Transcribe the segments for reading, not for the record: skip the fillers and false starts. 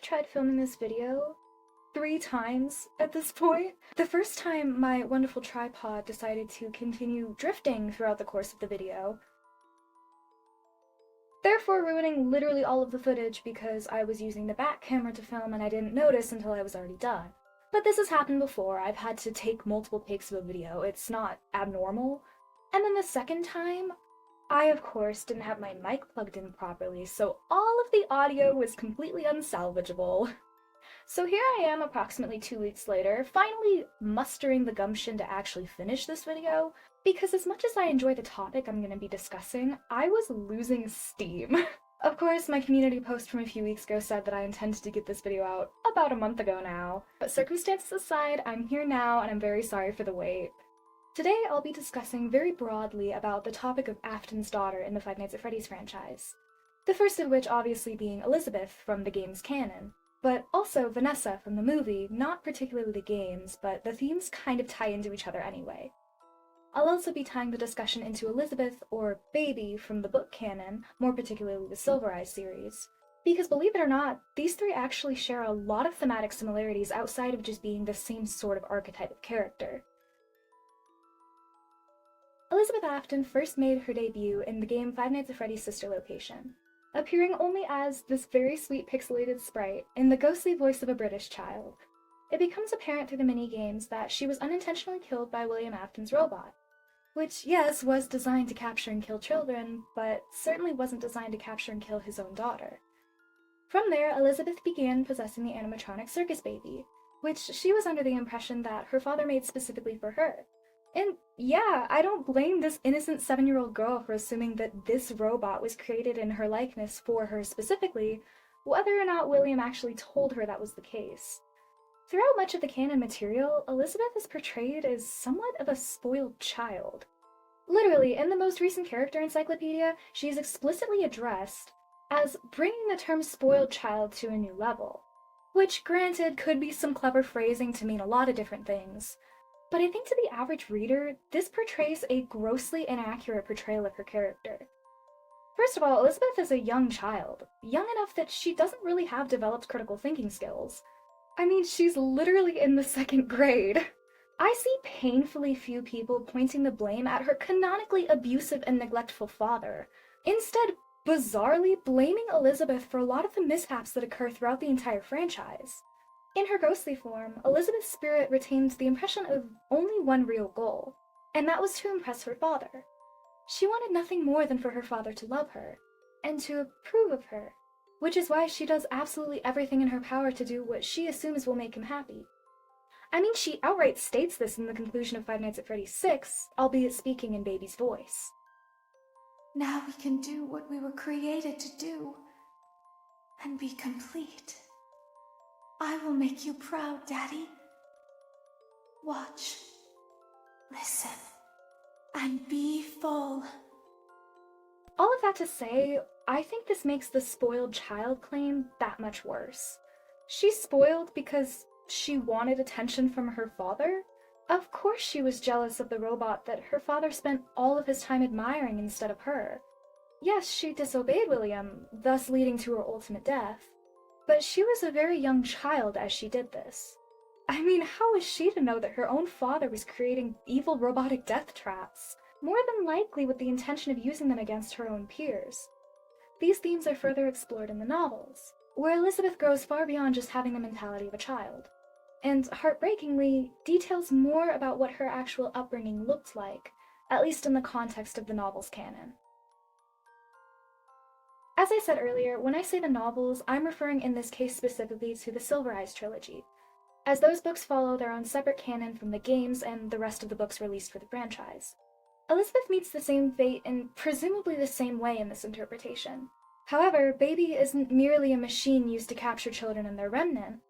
tried filming this video 3 times at this point. The first time, my wonderful tripod decided to continue drifting throughout the course of the video, therefore ruining literally all of the footage because I was using the back camera to film and I didn't notice until I was already done. But this has happened before. I've had to take multiple takes of a video. It's not abnormal. And then the second time, I of course didn't have my mic plugged in properly, so all of the audio was completely unsalvageable. So here I am approximately 2 weeks later, finally mustering the gumption to actually finish this video, because as much as I enjoy the topic I'm going to be discussing, I was losing steam. Of course, my community post from a few weeks ago said that I intended to get this video out about a month ago now, but circumstances aside, I'm here now and I'm very sorry for the wait. Today I'll be discussing very broadly about the topic of Afton's daughter in the Five Nights at Freddy's franchise. The first of which obviously being Elizabeth from the game's canon, but also Vanessa from the movie, not particularly the games, but the themes kind of tie into each other anyway. I'll also be tying the discussion into Elizabeth, or Baby, from the book canon, more particularly the Silver Eyes series. Because believe it or not, these three actually share a lot of thematic similarities outside of just being the same sort of archetype of character. Elizabeth Afton first made her debut in the game Five Nights at Freddy's Sister Location, appearing only as this very sweet pixelated sprite in the ghostly voice of a British child. It becomes apparent through the mini-games that she was unintentionally killed by William Afton's robot, which, yes, was designed to capture and kill children, but certainly wasn't designed to capture and kill his own daughter. From there, Elizabeth began possessing the animatronic Circus Baby, which she was under the impression that her father made specifically for her. And yeah, I don't blame this innocent 7-year-old girl for assuming that this robot was created in her likeness for her specifically, whether or not William actually told her that was the case. Throughout much of the canon material, Elizabeth is portrayed as somewhat of a spoiled child. Literally, in the most recent character encyclopedia, she is explicitly addressed as bringing the term spoiled child to a new level, which, granted, could be some clever phrasing to mean a lot of different things. But I think to the average reader, this portrays a grossly inaccurate portrayal of her character. First of all, Elizabeth is a young child, young enough that she doesn't really have developed critical thinking skills. I mean, she's literally in the 2nd grade. I see painfully few people pointing the blame at her canonically abusive and neglectful father, instead bizarrely blaming Elizabeth for a lot of the mishaps that occur throughout the entire franchise. In her ghostly form, Elizabeth's spirit retains the impression of only one real goal, and that was to impress her father. She wanted nothing more than for her father to love her, and to approve of her, which is why she does absolutely everything in her power to do what she assumes will make him happy. I mean, she outright states this in the conclusion of Five Nights at Freddy's 6, albeit speaking in Baby's voice. Now we can do what we were created to do, and be complete. I will make you proud, Daddy. Watch, listen, and be full. All of that to say, I think this makes the spoiled child claim that much worse. She's spoiled because she wanted attention from her father? Of course she was jealous of the robot that her father spent all of his time admiring instead of her. Yes, she disobeyed William, thus leading to her ultimate death. But she was a very young child as she did this. I mean, how was she to know that her own father was creating evil robotic death traps, more than likely with the intention of using them against her own peers? These themes are further explored in the novels, where Elizabeth grows far beyond just having the mentality of a child, and heartbreakingly details more about what her actual upbringing looked like, at least in the context of the novel's canon. As I said earlier, when I say the novels, I'm referring in this case specifically to the Silver Eyes trilogy, as those books follow their own separate canon from the games and the rest of the books released for the franchise. Elizabeth meets the same fate in presumably the same way in this interpretation. However, Baby isn't merely a machine used to capture children and their remnant,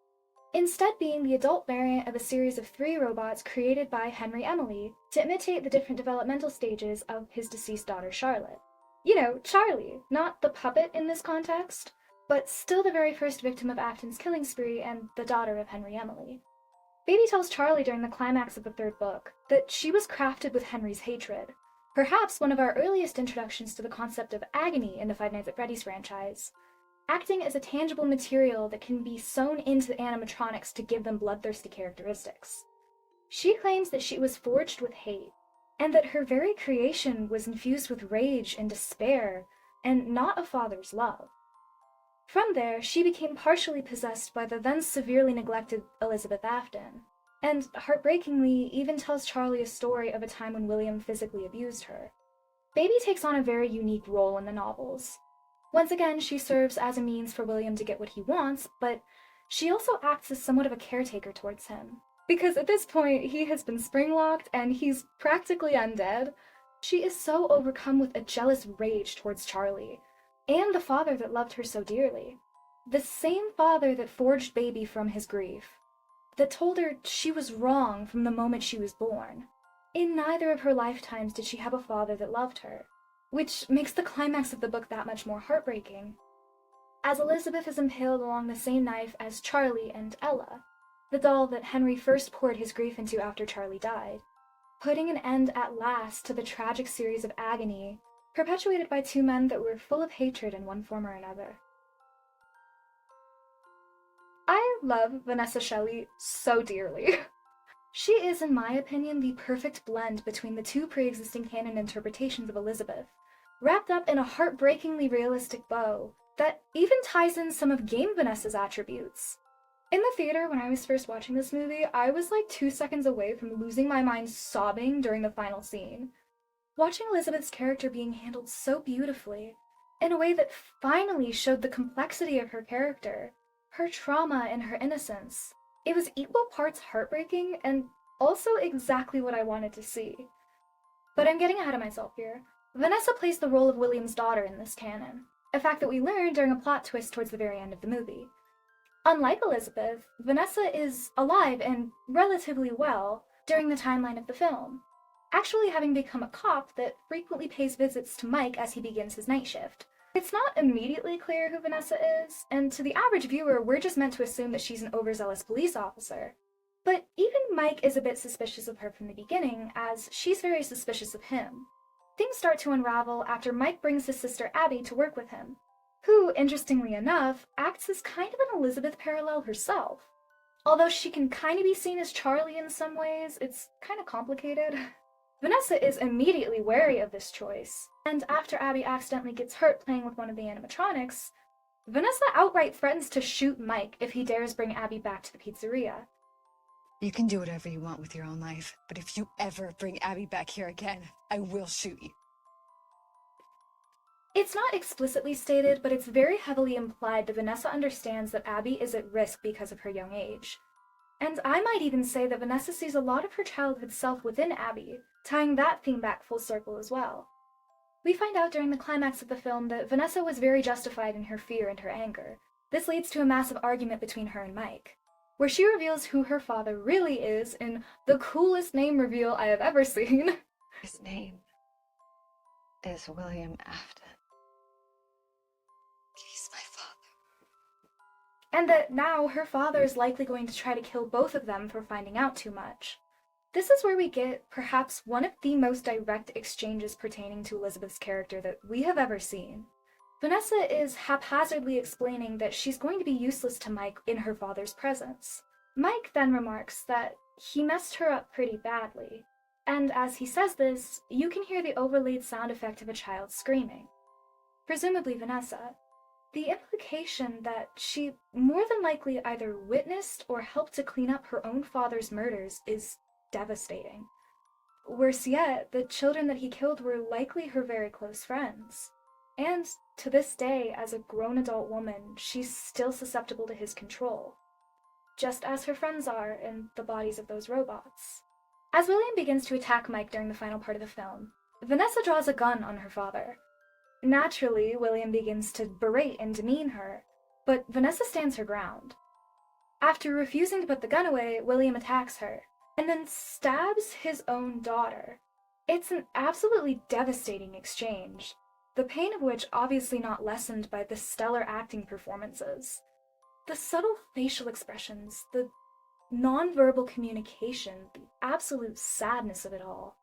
instead being the adult variant of a series of 3 robots created by Henry Emily to imitate the different developmental stages of his deceased daughter Charlotte. You know, Charlie, not the puppet in this context, but still the very first victim of Afton's killing spree and the daughter of Henry Emily. Baby tells Charlie during the climax of the 3rd book that she was crafted with Henry's hatred, perhaps one of our earliest introductions to the concept of agony in the Five Nights at Freddy's franchise. acting as a tangible material that can be sewn into the animatronics to give them bloodthirsty characteristics. She claims that she was forged with hate, and that her very creation was infused with rage and despair, and not a father's love. From there, she became partially possessed by the then severely neglected Elizabeth Afton, and heartbreakingly even tells Charlie a story of a time when William physically abused her. Baby takes on a very unique role in the novels. Once again, she serves as a means for William to get what he wants, but she also acts as somewhat of a caretaker towards him. Because at this point, he has been spring-locked and he's practically undead. She is so overcome with a jealous rage towards Charlie, and the father that loved her so dearly. The same father that forged Baby from his grief, that told her she was wrong from the moment she was born. In neither of her lifetimes did she have a father that loved her, which makes the climax of the book that much more heartbreaking. As Elizabeth is impaled along the same knife as Charlie and Ella, the doll that Henry first poured his grief into after Charlie died, putting an end at last to the tragic series of agony perpetuated by two men that were full of hatred in one form or another. I love Vanessa Shelley so dearly. She is, in my opinion, the perfect blend between the two pre-existing canon interpretations of Elizabeth, wrapped up in a heartbreakingly realistic bow that even ties in some of Game Vanessa's attributes. In the theater, when I was first watching this movie, I was like 2 seconds away from losing my mind sobbing during the final scene. Watching Elizabeth's character being handled so beautifully, in a way that finally showed the complexity of her character, her trauma and her innocence, it was equal parts heartbreaking and also exactly what I wanted to see. But I'm getting ahead of myself here. Vanessa plays the role of William's daughter in this canon, a fact that we learn during a plot twist towards the very end of the movie. Unlike Elizabeth, Vanessa is alive and relatively well during the timeline of the film, actually having become a cop that frequently pays visits to Mike as he begins his night shift. It's not immediately clear who Vanessa is, and to the average viewer, we're just meant to assume that she's an overzealous police officer. But even Mike is a bit suspicious of her from the beginning, as she's very suspicious of him. Things start to unravel after Mike brings his sister Abby to work with him, who, interestingly enough, acts as kind of an Elizabeth parallel herself. Although she can kind of be seen as Charlie in some ways, it's kind of complicated. Vanessa is immediately wary of this choice, and after Abby accidentally gets hurt playing with one of the animatronics, Vanessa outright threatens to shoot Mike if he dares bring Abby back to the pizzeria. You can do whatever you want with your own life, but if you ever bring Abby back here again, I will shoot you. It's not explicitly stated, but it's very heavily implied that Vanessa understands that Abby is at risk because of her young age. And I might even say that Vanessa sees a lot of her childhood self within Abby, tying that theme back full circle as well. We find out during the climax of the film that Vanessa was very justified in her fear and her anger. This leads to a massive argument between her and Mike, where she reveals who her father really is in the coolest name reveal I have ever seen. His name is William Afton. He's my father. And that now her father is likely going to try to kill both of them for finding out too much. This is where we get perhaps one of the most direct exchanges pertaining to Elizabeth's character that we have ever seen. Vanessa is haphazardly explaining that she's going to be useless to Mike in her father's presence. Mike then remarks that he messed her up pretty badly, and as he says this, you can hear the overlaid sound effect of a child screaming. Presumably Vanessa. The implication that she more than likely either witnessed or helped to clean up her own father's murders is devastating. Worse yet, the children that he killed were likely her very close friends. And to this day, as a grown adult woman, she's still susceptible to his control, just as her friends are in the bodies of those robots. As William begins to attack Mike during the final part of the film, Vanessa draws a gun on her father. Naturally, William begins to berate and demean her, but Vanessa stands her ground. After refusing to put the gun away, William attacks her, and then stabs his own daughter. It's an absolutely devastating exchange, the pain of which obviously not lessened by the stellar acting performances. The subtle facial expressions, the nonverbal communication, the absolute sadness of it all.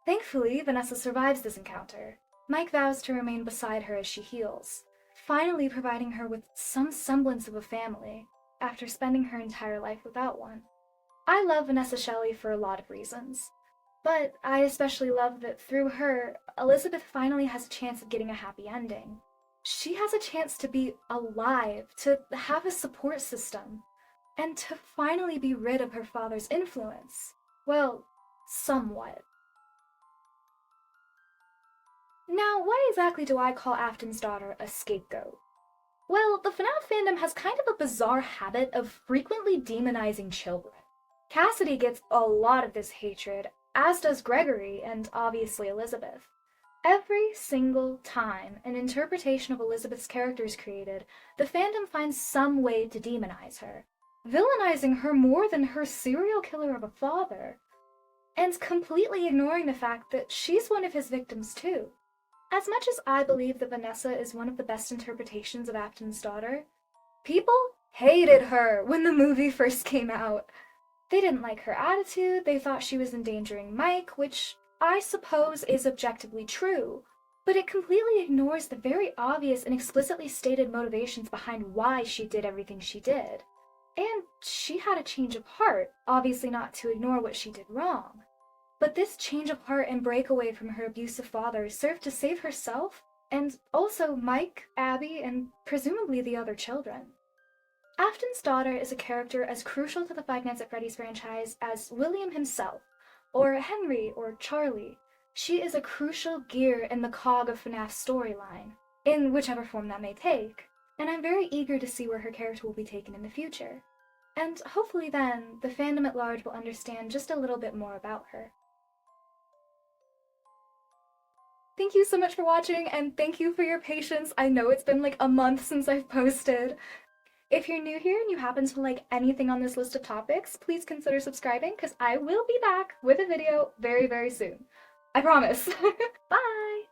Thankfully, Vanessa survives this encounter. Mike vows to remain beside her as she heals, finally providing her with some semblance of a family after spending her entire life without one. I love Vanessa Shelley for a lot of reasons, but I especially love that through her, Elizabeth finally has a chance of getting a happy ending. She has a chance to be alive, to have a support system, and to finally be rid of her father's influence. Well, somewhat. Now, why exactly do I call Afton's daughter a scapegoat? Well, the FNAF fandom has kind of a bizarre habit of frequently demonizing children. Cassidy gets a lot of this hatred, as does Gregory and obviously Elizabeth. Every single time an interpretation of Elizabeth's character is created, the fandom finds some way to demonize her, villainizing her more than her serial killer of a father, and completely ignoring the fact that she's one of his victims too. As much as I believe that Vanessa is one of the best interpretations of Afton's daughter, people hated her when the movie first came out. They didn't like her attitude, they thought she was endangering Mike, which I suppose is objectively true, but it completely ignores the very obvious and explicitly stated motivations behind why she did everything she did. And she had a change of heart, obviously not to ignore what she did wrong. But this change of heart and breakaway from her abusive father served to save herself, and also Mike, Abby, and presumably the other children. Afton's daughter is a character as crucial to the Five Nights at Freddy's franchise as William himself, or Henry, or Charlie. She is a crucial gear in the cog of FNAF's storyline, in whichever form that may take, and I'm very eager to see where her character will be taken in the future. And hopefully then, the fandom at large will understand just a little bit more about her. Thank you so much for watching, and thank you for your patience. I know it's been like a month since I've posted. If you're new here and you happen to like anything on this list of topics, please consider subscribing because I will be back with a video very, very soon. I promise. Bye!